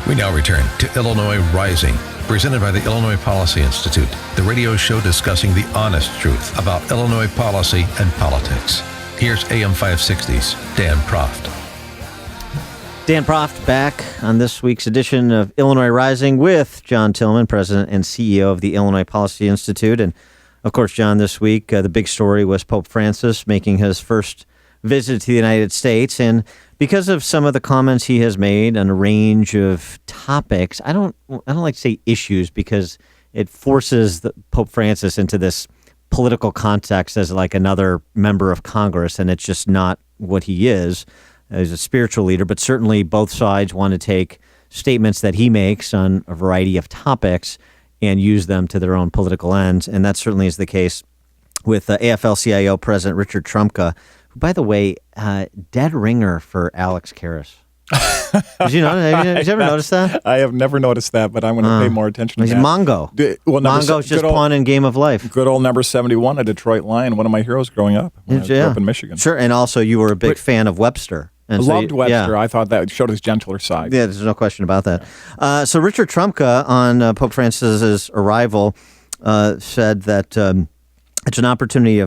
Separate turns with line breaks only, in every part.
We now return to Illinois Rising, presented by the Illinois Policy Institute, the radio show discussing the honest truth about Illinois policy and politics. Here's AM 560's Dan Proft.
Dan Proft back on this week's edition of Illinois Rising with John Tillman, President and CEO of the Illinois Policy Institute. And, of course, John, this week, the big story was Pope Francis making his first visit to the United States. And because of some of the comments he has made on a range of topics, I don't like to say issues because it forces Pope Francis into this political context as like another member of Congress, and it's just not what he is. He's a spiritual leader, but certainly both sides want to take statements that he makes on a variety of topics and use them to their own political ends, and that certainly is the case with AFL-CIO President Richard Trumka, who, by the way, dead ringer for Alex Karras. Did you know? Have you ever noticed that?
I have never noticed that, but I'm going to pay more attention to that.
He's Mongo. Mongo's just pawn in Game of Life.
Good old number 71, a Detroit Lion, one of my heroes growing up. When I grew up in Michigan.
Sure, and also you were a big fan of Webster.
I loved Webster. Yeah. I thought that showed his gentler side.
Yeah, there's no question about that. So Richard Trumka, on Pope Francis's arrival, said that it's an opportunity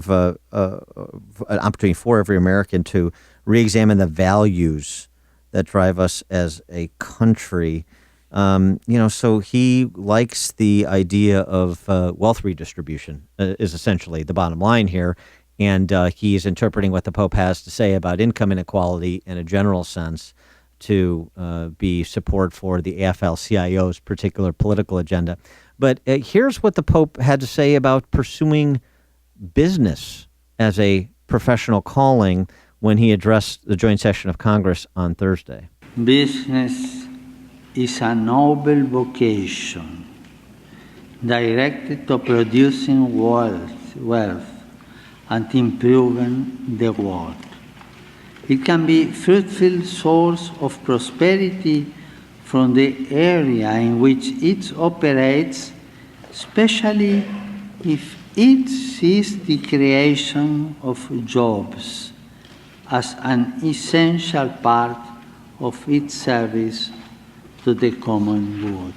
for every American to re-examine the values that drive us as a country. So he likes the idea of wealth redistribution is essentially the bottom line here. And he's interpreting what the Pope has to say about income inequality in a general sense to be support for the AFL-CIO's particular political agenda. But here's what the Pope had to say about pursuing business as a professional calling when he addressed the joint session of Congress on Thursday.
Business is a noble vocation directed to producing wealth and improving the world. It can be a fruitful source of prosperity from the area in which it operates, especially if it sees the creation of jobs as an essential part of its service to the common good.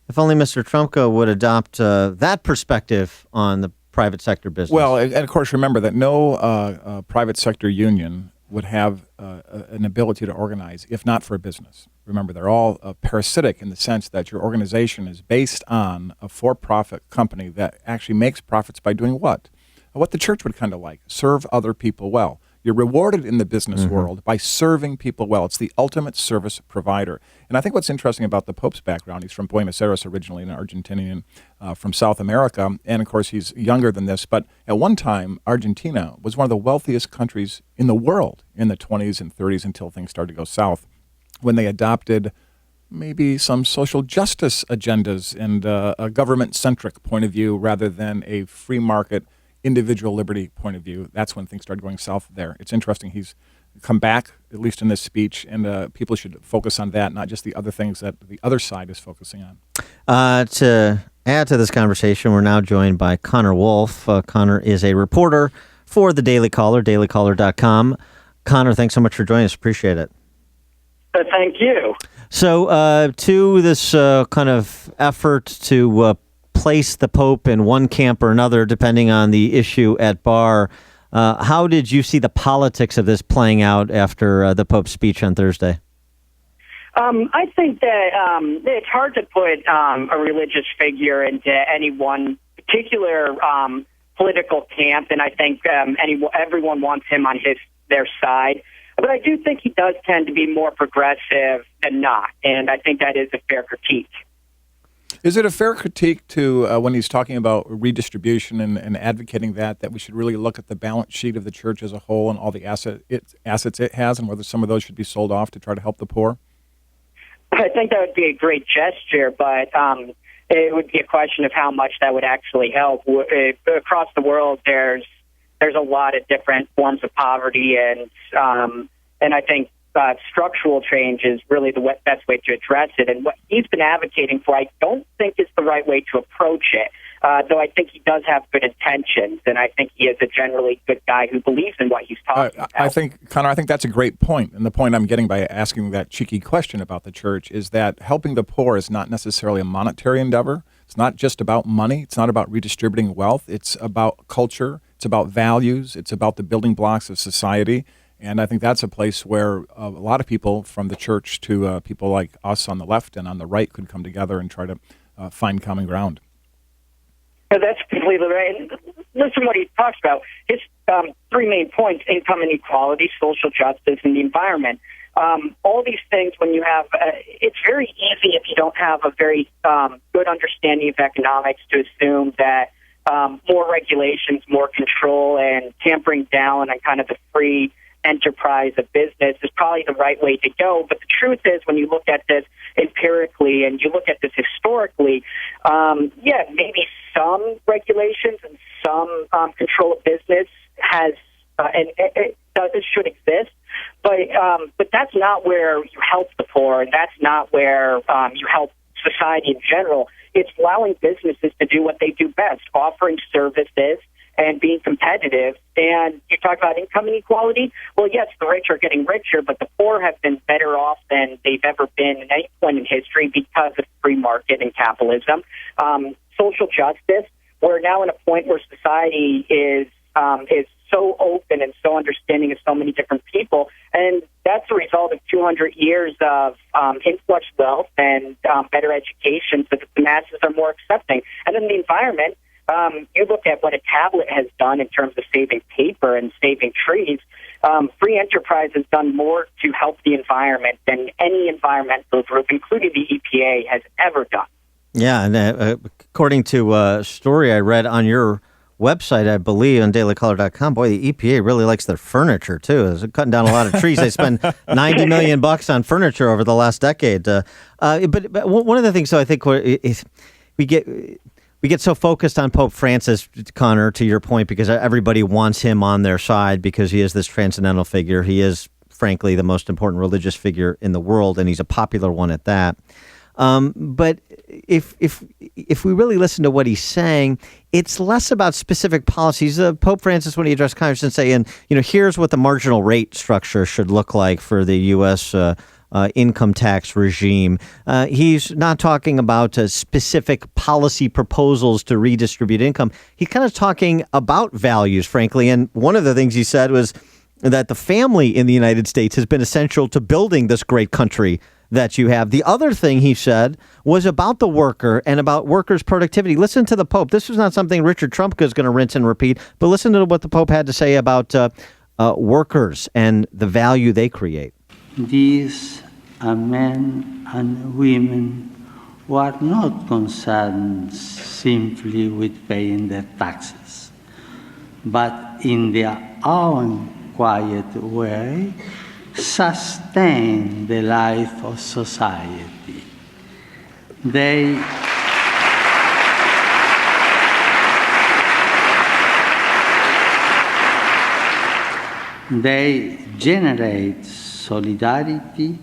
If only Mr. Trumka would adopt that perspective on the private sector business.
Well, and of course, remember that no private sector union would have an ability to organize if not for a business. Remember, they're all parasitic in the sense that your organization is based on a for-profit company that actually makes profits by doing what? What the church would kind of like, serve other people well. You're rewarded in the business world by serving people well. It's the ultimate service provider. And I think what's interesting about the Pope's background, he's from Buenos Aires originally, an Argentinian from South America. And, of course, he's younger than this. But at one time, Argentina was one of the wealthiest countries in the world in the 20s and 30s until things started to go south, when they adopted maybe some social justice agendas and a government-centric point of view rather than a free market individual liberty point of view. That's when things started going south there. It's interesting. He's come back, at least in this speech, and people should focus on that, not just the other things that the other side is focusing on.
To add to this conversation, we're now joined by Connor Wolf. Connor is a reporter for the Daily Caller, dailycaller.com. Connor, thanks so much for joining us. Appreciate it.
Thank you.
So to this kind of effort to place the Pope in one camp or another, depending on the issue at bar, how did you see the politics of this playing out after the Pope's speech on Thursday?
I think that it's hard to put a religious figure into any one particular political camp, and I think everyone wants him on their side. But I do think he does tend to be more progressive than not, and I think that is a fair critique.
Is it a fair critique to, when he's talking about redistribution and advocating that we should really look at the balance sheet of the church as a whole and all the assets it has and whether some of those should be sold off to try to help the poor?
I think that would be a great gesture, but it would be a question of how much that would actually help. Across the world, there's a lot of different forms of poverty, and I think structural change is really the best way to address it. And what he's been advocating for, I don't think is the right way to approach it. though I think he does have good intentions, and I think he is a generally good guy who believes in what he's talking about.
I think, Connor, that's a great point. And the point I'm getting by asking that cheeky question about the church is that helping the poor is not necessarily a monetary endeavor. It's not just about money. It's not about redistributing wealth. It's about culture. It's about values. It's about the building blocks of society. And I think that's a place where a lot of people, from the church to people like us on the left and on the right, could come together and try to find common ground.
Yeah, that's completely right. And listen what he talks about. His three main points: income inequality, social justice, and the environment. All these things, when you have, it's very easy if you don't have a very good understanding of economics to assume that more regulations, more control, and tampering down on kind of the free enterprise of business is probably the right way to go. But the truth is, when you look at this empirically and you look at this historically, maybe some regulations and some control of business has and it should exist. But that's not where you help the poor, and that's not where you help society in general. It's allowing businesses to do what they do best, offering services and being competitive. And you talk about income inequality. Well, yes, the rich are getting richer, but the poor have been better off than they've ever been at any point in history because of free market and capitalism. Social justice, we're now in a point where society is so open and so understanding of so many different people, and that's a result of 200 years of influx wealth and better education so that the masses are more accepting. And then the environment, you look at what a tablet has done in terms of saving paper and saving trees. Free enterprise has done more to help the environment than any environmental group, including the EPA, has ever done.
Yeah, and according to a story I read on your website, I believe, on dailycaller.com, boy, the EPA really likes their furniture, too. They're cutting down a lot of trees. They spend $90 million on furniture over the last decade. But one of the things, so I think, is we get so focused on Pope Francis, Connor, to your point, because everybody wants him on their side because he is this transcendental figure. He is, frankly, the most important religious figure in the world, and he's a popular one at that. But if we really listen to what he's saying, it's less about specific policies. Pope Francis, when he addressed Congress, and saying, here's what the marginal rate structure should look like for the U.S. Income tax regime. He's not talking about specific policy proposals to redistribute income. He's kind of talking about values, frankly. And one of the things he said was that the family in the United States has been essential to building this great country that you have. The other thing he said was about the worker and about workers' productivity. Listen to the Pope. This was not something Richard Trumka is going to rinse and repeat, but listen to what the Pope had to say about workers and the value they create.
These are men and women who are not concerned simply with paying their taxes, but in their own quiet way, sustain the life of society. They generate solidarity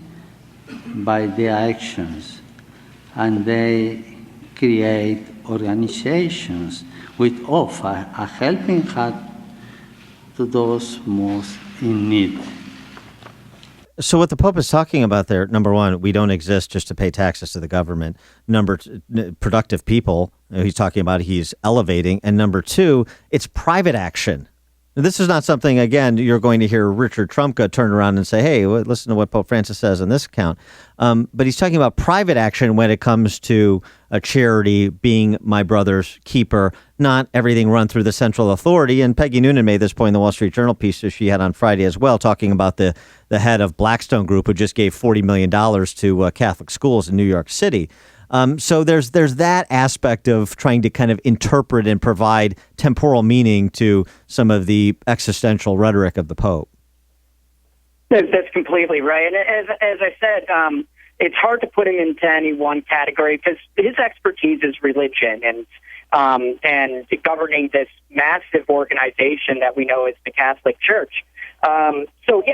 by their actions, and they create organizations which offer a helping hand to those most in need.
So what the Pope is talking about there, number one, we don't exist just to pay taxes to the government. Number two, productive people, he's talking about, he's elevating. And number two, it's private action. This is not something, again, you're going to hear Richard Trumka turn around and say, hey, listen to what Pope Francis says on this account. But he's talking about private action when it comes to a charity being my brother's keeper, not everything run through the central authority. And Peggy Noonan made this point in the Wall Street Journal piece that she had on Friday as well, talking about the head of Blackstone Group, who just gave $40 million to Catholic schools in New York City. So there's that aspect of trying to kind of interpret and provide temporal meaning to some of the existential rhetoric of the Pope.
That's completely right. And as I said, it's hard to put him into any one category because his expertise is religion and governing this massive organization that we know is the Catholic Church.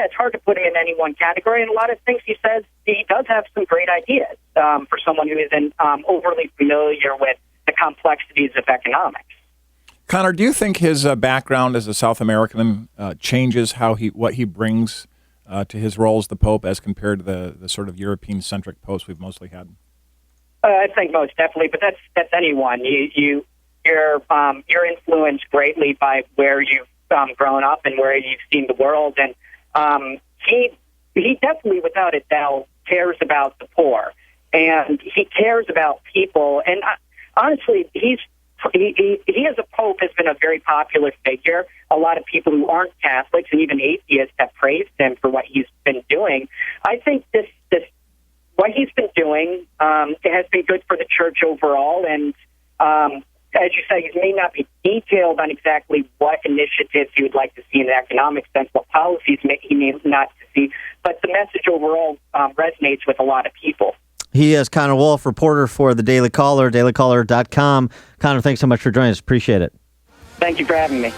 It's hard to put him in any one category. And a lot of things he says, he does have some great ideas for someone who isn't overly familiar with the complexities of economics.
Connor, do you think his background as a South American changes what he brings to his role as the Pope as compared to the sort of European-centric popes we've mostly had?
I think most definitely, but that's anyone. You're influenced greatly by where you've grown up and where you've seen the world, and he definitely, without a doubt, cares about the poor, and he cares about people. And honestly, he as a pope has been a very popular figure. A lot of people who aren't Catholics and even atheists have praised him for what he's been doing. I think this what he's been doing has been good for the church overall. And as you say, he may not be detailed on exactly what initiatives he would like to see in the economic sense, what policies he may not to see, but the message overall resonates with a lot of people.
He is Connor Wolf, reporter for the Daily Caller, dailycaller.com. Connor, thanks so much for joining us. Appreciate it.
Thank you for having me.